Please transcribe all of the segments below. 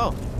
Oh.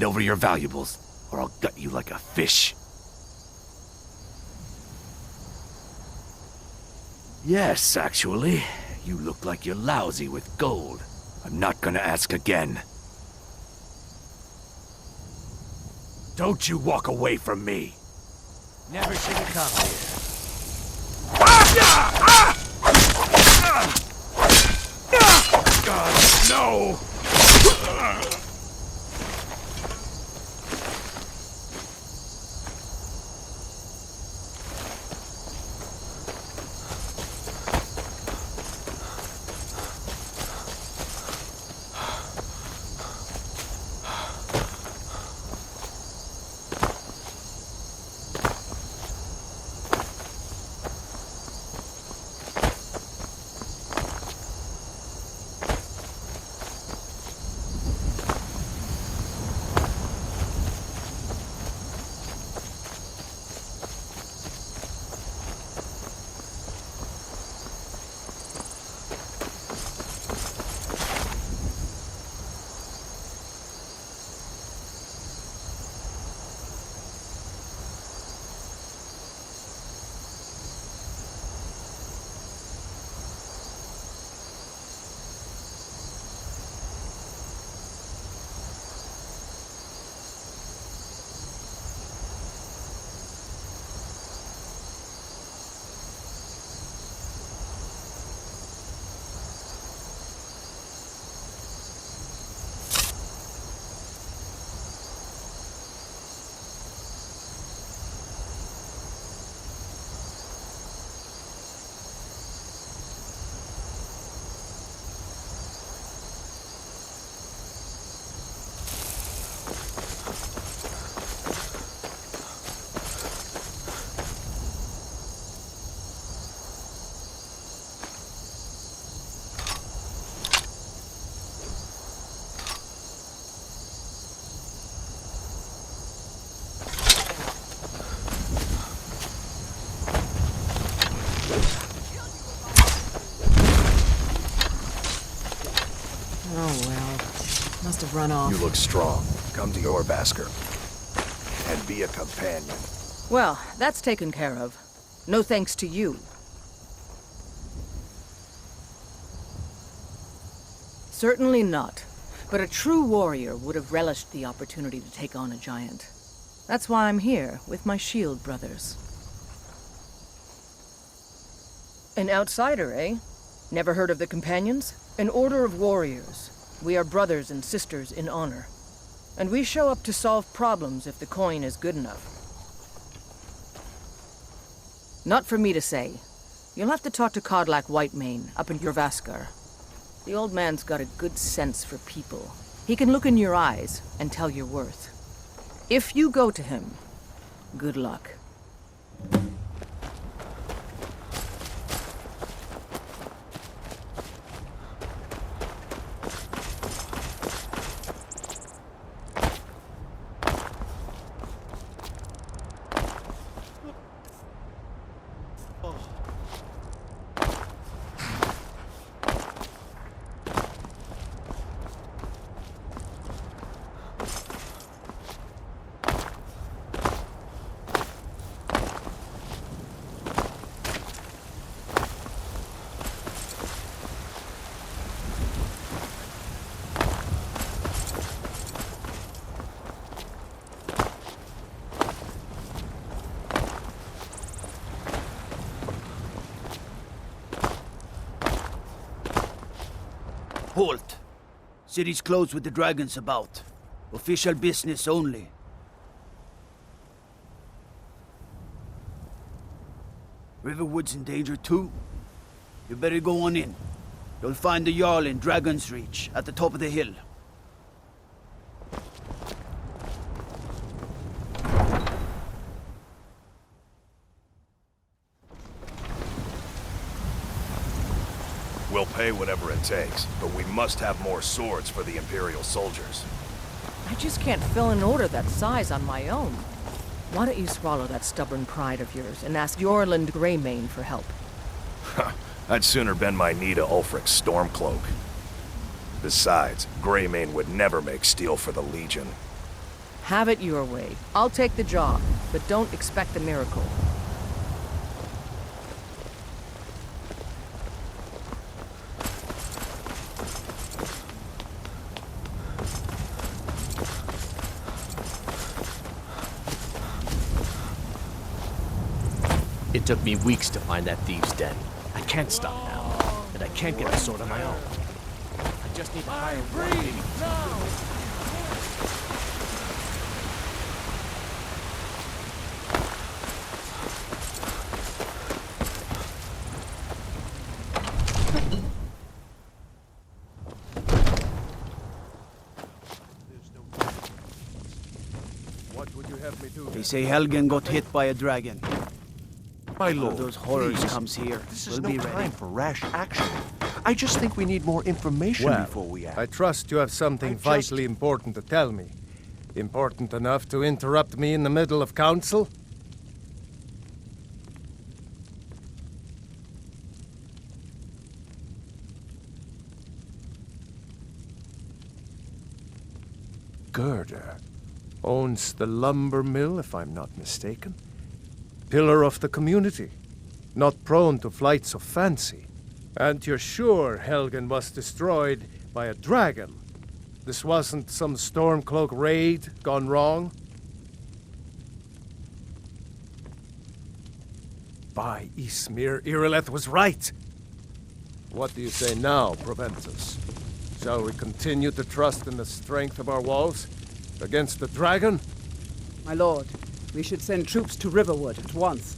Hand over your valuables, or I'll gut you like a fish. Yes, actually. You look like you're lousy with gold. I'm not gonna ask again. Don't you walk away from me. Never should have come here. God, no! Must have run off. You look strong. Come to your Vasker. And be a companion. Well, that's taken care of. No thanks to you. Certainly not. But a true warrior would have relished the opportunity to take on a giant. That's why I'm here, with my shield brothers. An outsider, eh? Never heard of the Companions? An order of warriors. We are brothers and sisters in honor. And we show up to solve problems if the coin is good enough. Not for me to say. You'll have to talk to Kodlak Whitemane up in Jorvaskar. The old man's got a good sense for people. He can look in your eyes and tell your worth. If you go to him, good luck. Halt! City's closed with the dragons about. Official business only. Riverwood's in danger too. You better go on in. You'll find the Jarl in Dragon's Reach, at the top of the hill. We'll pay whatever it takes, but we must have more swords for the Imperial soldiers. I just can't fill an order that size on my own. Why don't you swallow that stubborn pride of yours and ask Yorland Greymane for help? I'd sooner bend my knee to Ulfric's Stormcloak. Besides, Greymane would never make steel for the Legion. Have it your way. I'll take the job, but don't expect a miracle. It took me weeks to find that thieves' den. I can't stop now, and I can't get the sword on my own. I just need to hire one. What would you have me do? They say Helgen got hit by a dragon. My One of lord, those horrors please. comes here. This We'll is no be ready. time for rash action. I just think we need more information Well, before we act. I trust you have something vitally important to tell me. Important enough to interrupt me in the middle of council? Gerda owns the lumber mill, if I'm not mistaken. Pillar of the community, not prone to flights of fancy. And you're sure Helgen was destroyed by a dragon? This wasn't some Stormcloak raid gone wrong? By Ysmir, Irileth was right! What do you say now, Proventus? Shall we continue to trust in the strength of our walls? Against the dragon? My lord, we should send troops to Riverwood at once.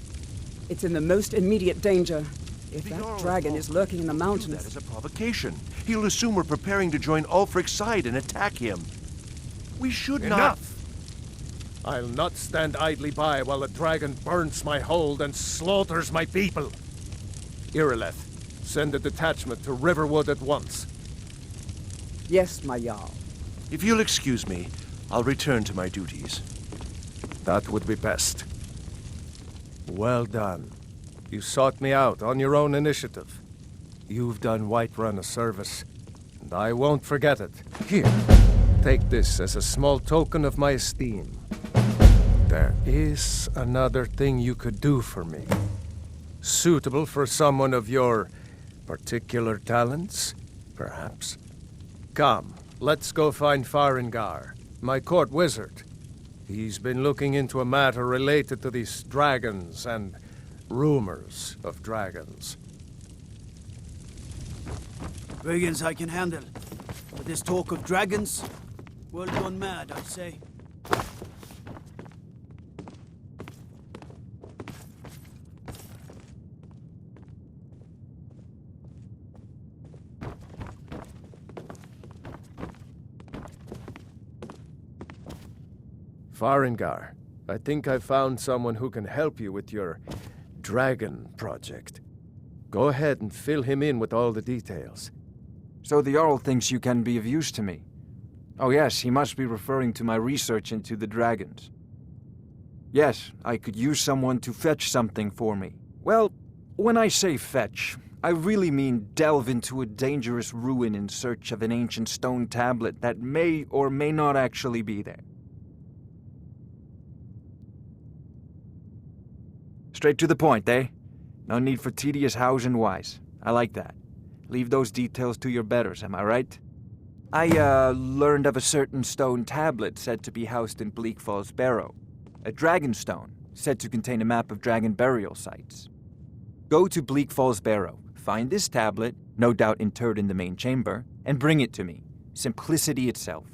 It's in the most immediate danger. If that dragon is lurking in the That mountains... is a provocation. He'll assume we're preparing to join Ulfric's side and attack him. We should not... Enough! I'll not stand idly by while the dragon burns my hold and slaughters my people. Irileth, send a detachment to Riverwood at once. Yes, my Jarl. If you'll excuse me, I'll return to my duties. That would be best. Well done. You sought me out on your own initiative. You've done Whiterun a service, and I won't forget it. Here, take this as a small token of my esteem. There is another thing you could do for me. Suitable for someone of your particular talents, perhaps. Come, let's go find Farengar, my court wizard. He's been looking into a matter related to these dragons and rumors of dragons. Dragons I can handle. But this talk of dragons, world gone mad, I'd say. Farengar, I think I found someone who can help you with your dragon project. Go ahead and fill him in with all the details. So the Jarl thinks you can be of use to me. Oh yes, he must be referring to my research into the dragons. Yes, I could use someone to fetch something for me. Well, when I say fetch, I really mean delve into a dangerous ruin in search of an ancient stone tablet that may or may not actually be there. Straight to the point, eh? No need for tedious hows and whys. I like that. Leave those details to your betters, am I right? I, learned of a certain stone tablet said to be housed in Bleak Falls Barrow. A dragon stone, said to contain a map of dragon burial sites. Go to Bleak Falls Barrow, find this tablet, no doubt interred in the main chamber, and bring it to me. Simplicity itself.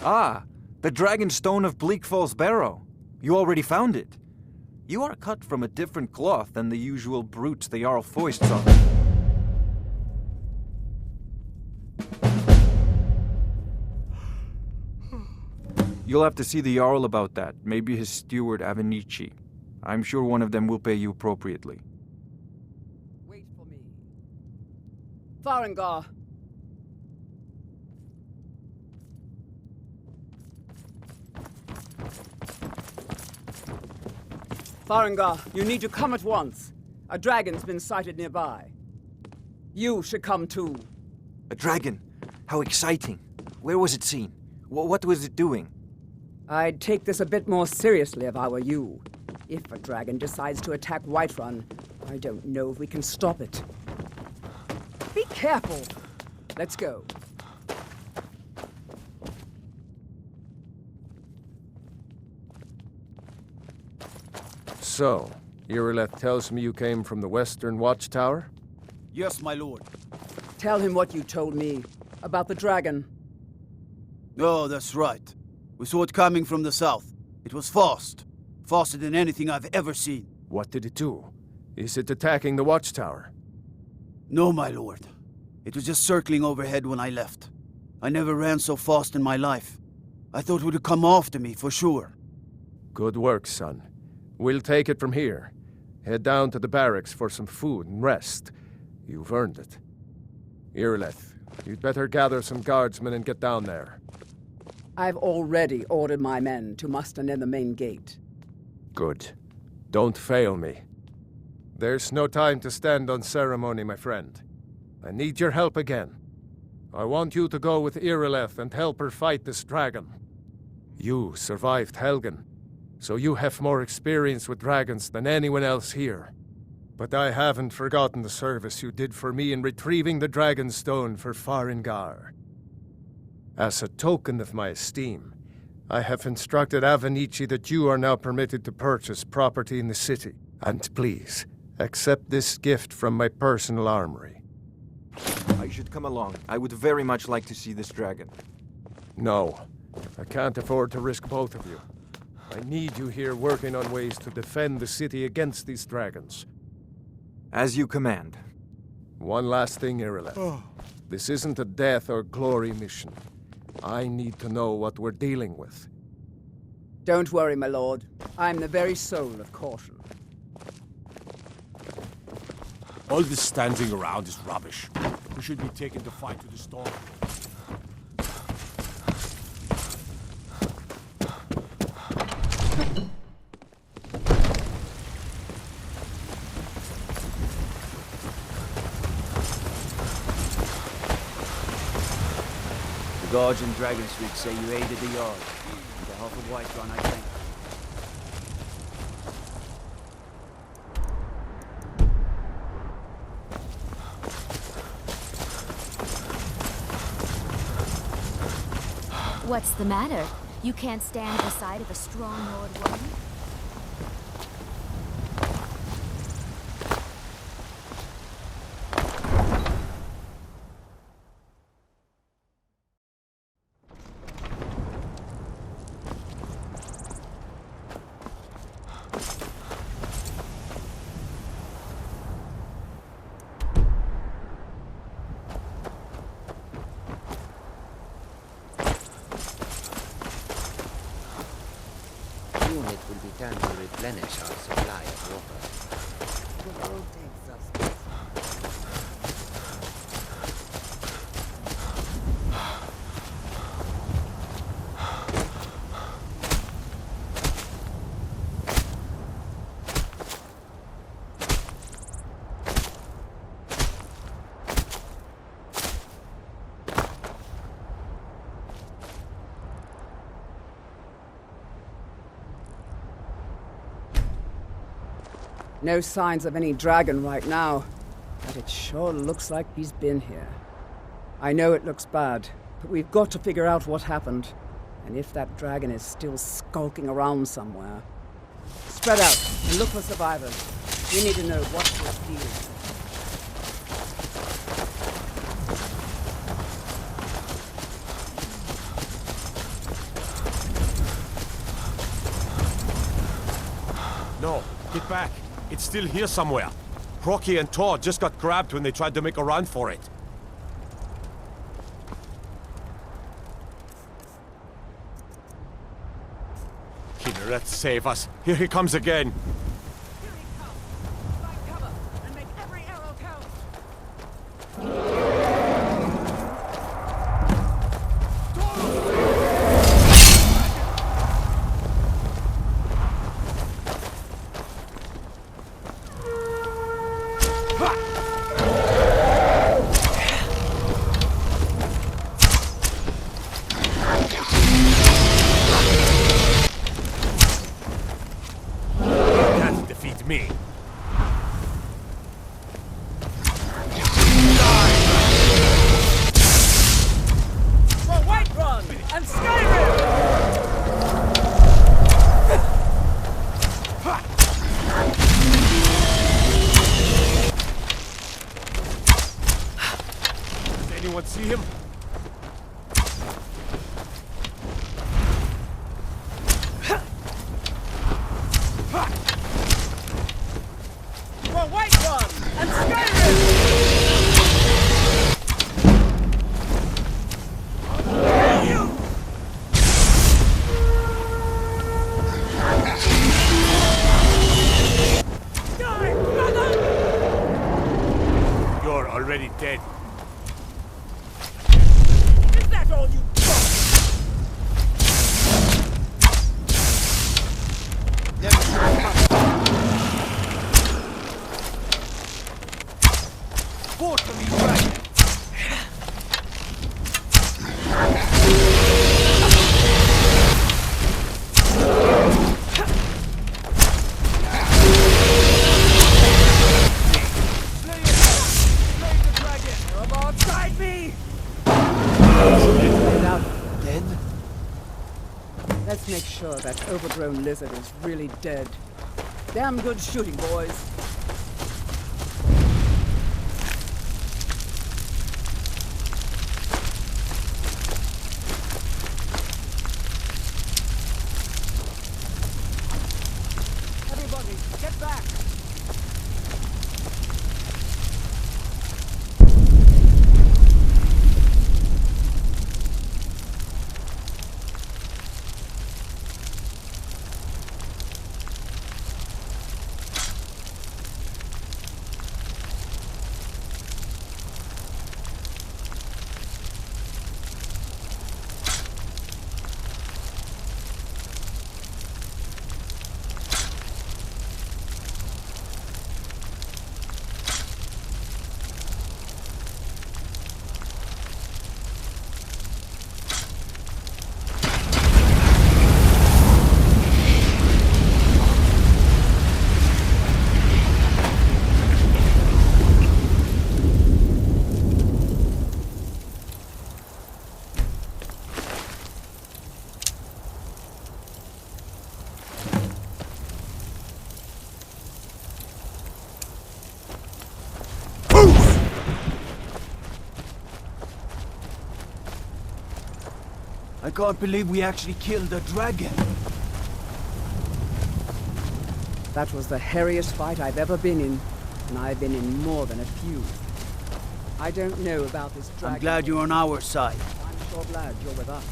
Ah, the dragon stone of Bleak Falls Barrow. You already found it. You are cut from a different cloth than the usual brutes the Jarl foists on. You'll have to see the Jarl about that, maybe his steward Avenici. I'm sure one of them will pay you appropriately. Wait for me. Farengar. Farengar, you need to come at once. A dragon's been sighted nearby. You should come too. A dragon? How exciting. Where was it seen? What was it doing? I'd take this a bit more seriously if I were you. If a dragon decides to attack Whiterun, I don't know if we can stop it. Be careful! Let's go. So, Irileth tells me you came from the Western Watchtower? Yes, my lord. Tell him what you told me about the dragon. Oh, that's right. We saw it coming from the south. It was fast. Faster than anything I've ever seen. What did it do? Is it attacking the Watchtower? No, my lord. It was just circling overhead when I left. I never ran so fast in my life. I thought it would come after me, for sure. Good work, son. We'll take it from here. Head down to the barracks for some food and rest. You've earned it. Irileth, you'd better gather some guardsmen and get down there. I've already ordered my men to muster near the main gate. Good. Don't fail me. There's no time to stand on ceremony, my friend. I need your help again. I want you to go with Irileth and help her fight this dragon. You survived Helgen, so you have more experience with dragons than anyone else here. But I haven't forgotten the service you did for me in retrieving the Dragon Stone for Farengar. As a token of my esteem, I have instructed Avenici that you are now permitted to purchase property in the city. And please, accept this gift from my personal armory. I should come along. I would very much like to see this dragon. No, I can't afford to risk both of you. I need you here working on ways to defend the city against these dragons. As you command. One last thing, Irileth. This isn't a death or glory mission. I need to know what we're dealing with. Don't worry, my lord. I'm the very soul of caution. All this standing around is rubbish. We should be taken to fight to the storm. The guards in Dragon Street say you aided the Jarl. On behalf of Whiterun, I thank you. What's the matter? You can't stand the sight of a strong Lord woman? Unit will be done to replenish our supply of water. The road takes us. No signs of any dragon right now, but it sure looks like he's been here. I know it looks bad, but we've got to figure out what happened, and if that dragon is still skulking around somewhere. Spread out and look for survivors. We need to know what we're dealing with. No, get back. It's still here somewhere. Rocky and Tor just got grabbed when they tried to make a run for it. Killer, save us. Here he comes again. Here he comes! Find cover and make every arrow count! me. For Whiterun and Skyrim! Does anyone see him? For Whiterun and Skyrim! You're already dead. Is that all you got? Fought for me, dragon! Alongside me! Dead? Let's make sure that overgrown lizard is really dead. Damn good shooting, boys. Everybody, get back! I can't believe we actually killed a dragon. That was the hairiest fight I've ever been in, and I've been in more than a few. I don't know about this dragon. I'm glad you're on our side. I'm sure glad you're with us.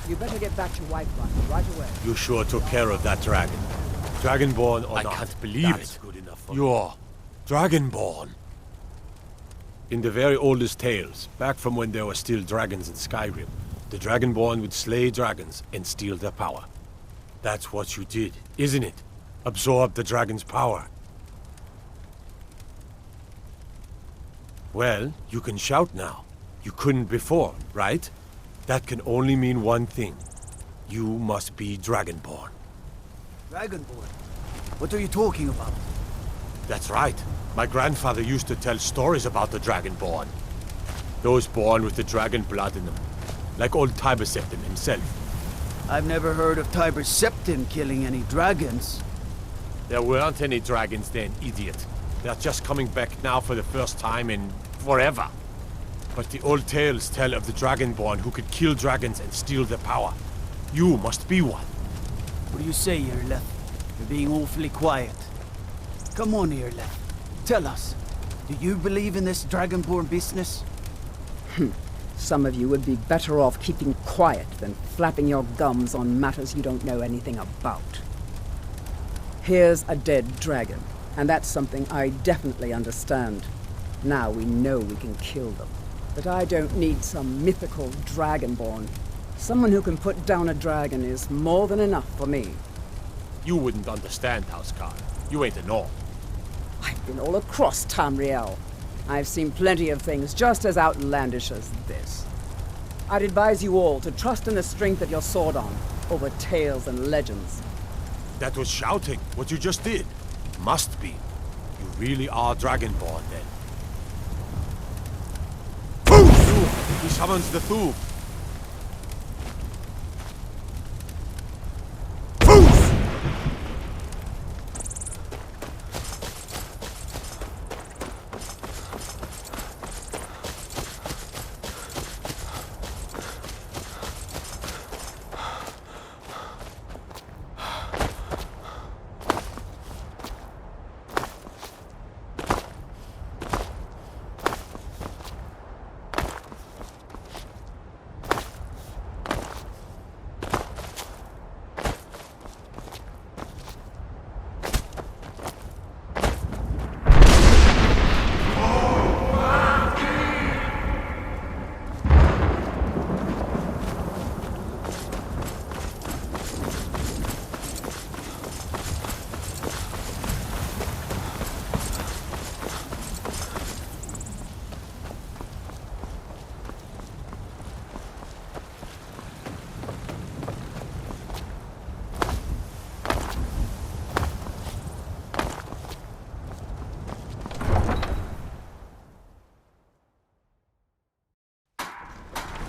You better get back to Whiterun right away. You sure took care of that dragon. Dragonborn or not. I can't believe that's it. Good enough for You're Dragonborn. In the very oldest tales, back from when there were still dragons in Skyrim, the Dragonborn would slay dragons and steal their power. That's what you did, isn't it? Absorb the dragon's power. Well, you can shout now. You couldn't before, right? That can only mean one thing. You must be Dragonborn. Dragonborn? What are you talking about? That's right. My grandfather used to tell stories about the Dragonborn. Those born with the dragon blood in them. Like old Tiber Septim himself. I've never heard of Tiber Septim killing any dragons. There weren't any dragons then, idiot. They're just coming back now for the first time in forever. But the old tales tell of the Dragonborn who could kill dragons and steal their power. You must be one. What do you say, Irleth? You're being awfully quiet. Come on, Irleth. Tell us. Do you believe in this Dragonborn business? Some of you would be better off keeping quiet than flapping your gums on matters you don't know anything about. Here's a dead dragon, and that's something I definitely understand. Now we know we can kill them. But I don't need some mythical Dragonborn. Someone who can put down a dragon is more than enough for me. You wouldn't understand, Housecarl. You ain't a North. I've been all across Tamriel. I've seen plenty of things just as outlandish as this. I'd advise you all to trust in the strength of your sword arm over tales and legends. That was shouting, what you just did. Must be. You really are Dragonborn, then. Thoof! He summons the Thoof.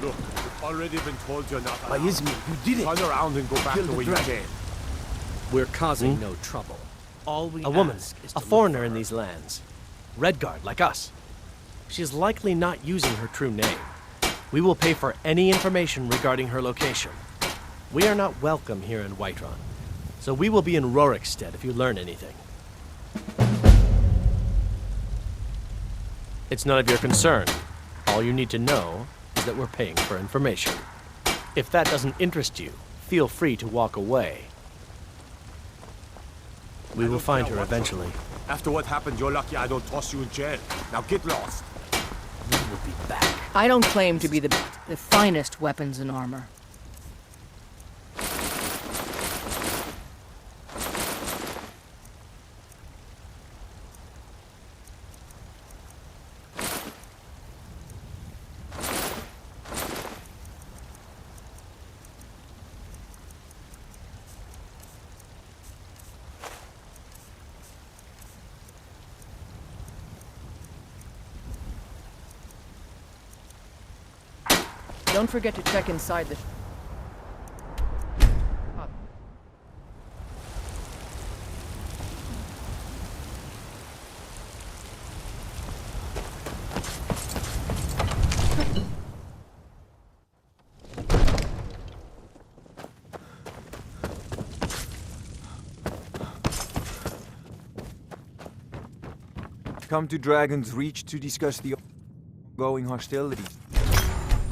Look, you've already been told you're not allowed. Izmir, you did it! Turn around and go back Kill the the way you dragon. came. We're causing no trouble. All we A woman, ask is a to foreigner look in for these lands. Redguard, like us. She's likely not using her true name. We will pay for any information regarding her location. We are not welcome here in Whiterun, so we will be in Rorikstead if you learn anything. It's none of your concern. All you need to know is that we're paying for information. If that doesn't interest you, feel free to walk away. We will find her eventually. After what happened, you're lucky I don't toss you in jail. Now get lost. We will be back. I don't claim to be the finest weapons and armor. Don't forget to check inside the... Come to Dragon's Reach to discuss the ongoing hostilities.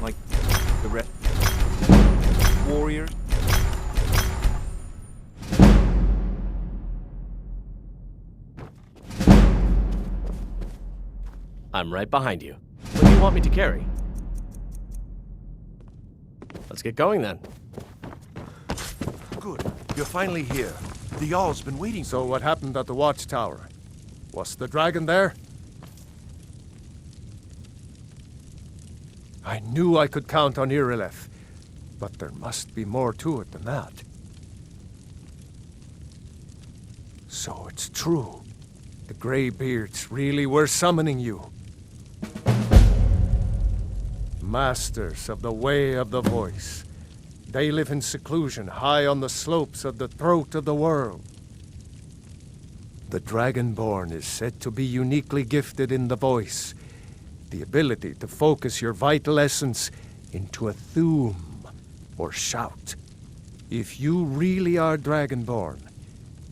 Like the Red Warriors. I'm right behind you. What do you want me to carry? Let's get going then. Good. You're finally here. The Jarl's been waiting. So what happened at the watchtower? Was the dragon there? I knew I could count on Irileth, but there must be more to it than that. So it's true. The Greybeards really were summoning you. Masters of the Way of the Voice. They live in seclusion high on the slopes of the throat of the world. The Dragonborn is said to be uniquely gifted in the voice, the ability to focus your vital essence into a thume, or shout. If you really are Dragonborn,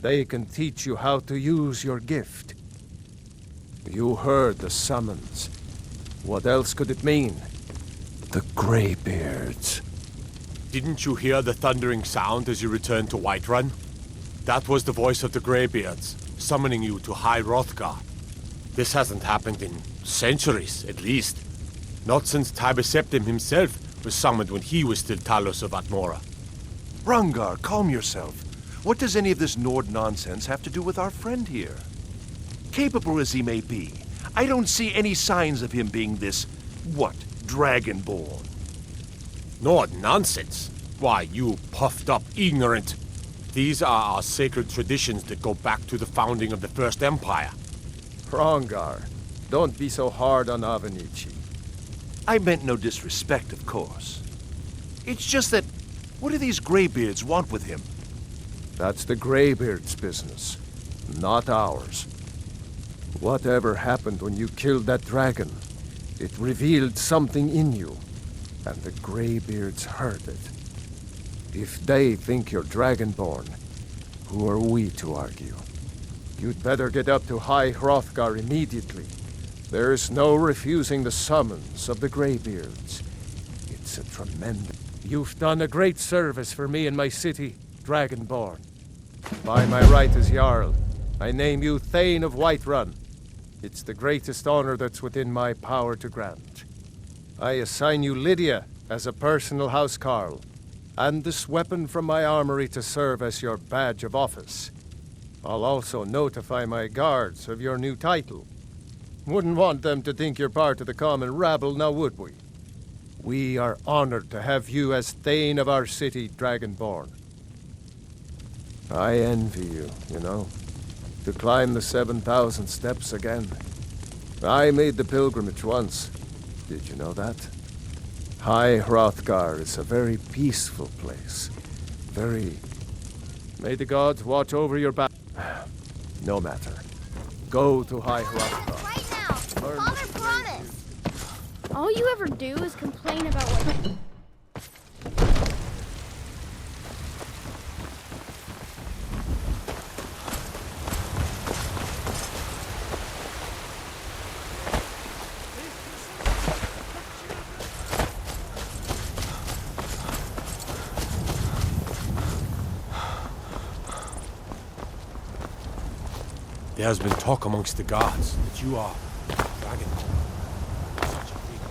they can teach you how to use your gift. You heard the summons. What else could it mean? The Greybeards. Didn't you hear the thundering sound as you returned to Whiterun? That was the voice of the Greybeards, summoning you to High Hrothgar. This hasn't happened in centuries, at least. Not since Tiber Septim himself was summoned when he was still Talos of Atmora. Rungar, calm yourself. What does any of this Nord nonsense have to do with our friend here? Capable as he may be, I don't see any signs of him being this, Dragonborn. Nord nonsense? Why, you puffed up ignorant. These are our sacred traditions that go back to the founding of the First Empire. Hrongar, don't be so hard on Avenici. I meant no disrespect, of course. It's just that, what do these Greybeards want with him? That's the Greybeard's business, not ours. Whatever happened when you killed that dragon, it revealed something in you, and the Greybeards heard it. If they think you're Dragonborn, who are we to argue? You'd better get up to High Hrothgar immediately. There's no refusing the summons of the Greybeards. It's a tremendous... You've done a great service for me and my city, Dragonborn. By my right as Jarl, I name you Thane of Whiterun. It's the greatest honor that's within my power to grant. I assign you Lydia as a personal housecarl, and this weapon from my armory to serve as your badge of office. I'll also notify my guards of your new title. Wouldn't want them to think you're part of the common rabble, now would we? We are honored to have you as Thane of our city, Dragonborn. I envy you, you know, to climb the 7,000 steps again. I made the pilgrimage once. Did you know that? High Hrothgar is a very peaceful place. Very... May the gods watch over your back. No matter. Go to High Hrothgar. Right now! Father promised! All you ever do is complain about what... There has been talk amongst the gods that you are Dragonborn. Such a big...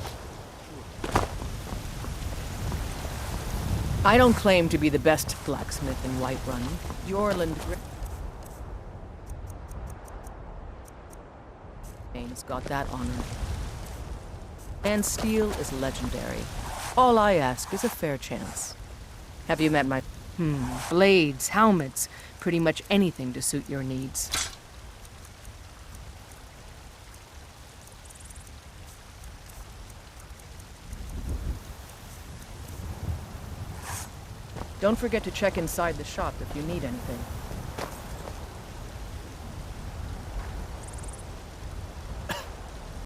I don't claim to be the best blacksmith in Whiterun. Jorland Grey's got that honor. And steel is legendary. All I ask is a fair chance. Have you met my... blades, helmets, pretty much anything to suit your needs. Don't forget to check inside the shop if you need anything.